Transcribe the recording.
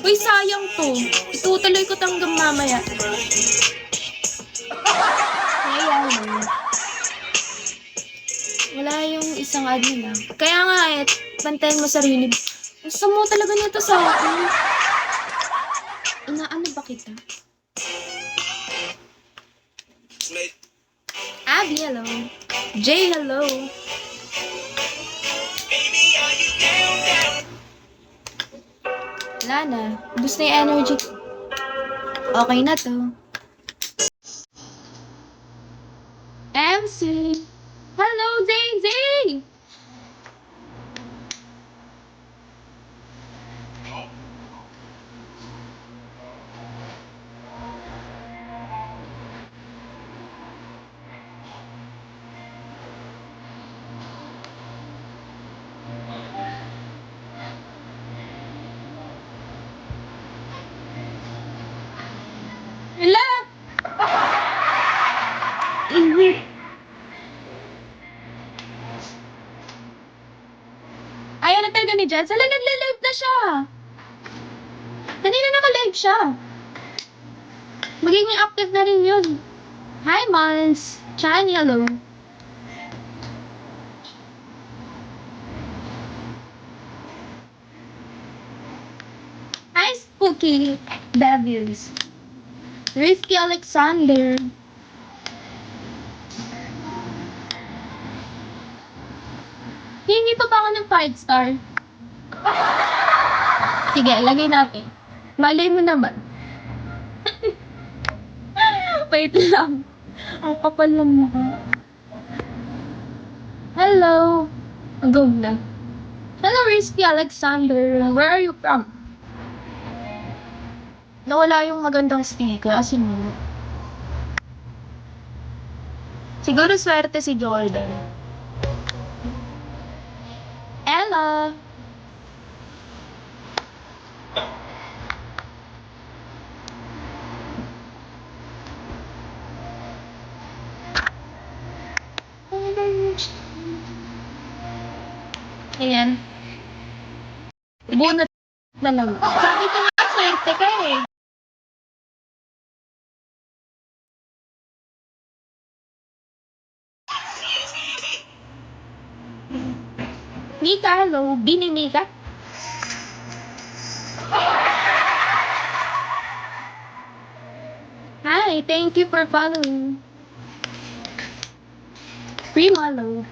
Uy, sayang to. Itutuloy ko hanggang mamaya. Ayan. Wala yung isang admin lang. Kaya nga pantayin mo sarili. Gusto mo talaga nito sa akin. Inaano ba kita? Abby, hello. Jay, hello. Wala na. Ubus na yung energy. Okay na to. MC. Hello, Daisy! Hello! Ayaw na talaga ni Jess. Hala, nagle-live na siya. Kanina naka-live siya. Magiging active na rin yun. Hi, Mons. Chan, hello. Hi, Spooky Devils. Risky Alexander. Hingi pa ba ako ng 5 star? Sige, lagay natin. Malay mo naman. Wait lang. Ang kapal lang mukha. Hello. Go na. Hello, Risky Alexander. Where are you from? Nawala yung magandang sticker. Asin mo. Siguro swerte si Jordan. Ella. Ayan. Bunot na lang. Sabi ko nga, swerte ka eh. Mika, hello. Bini Mika. Hi, thank you for following. Primo, hello.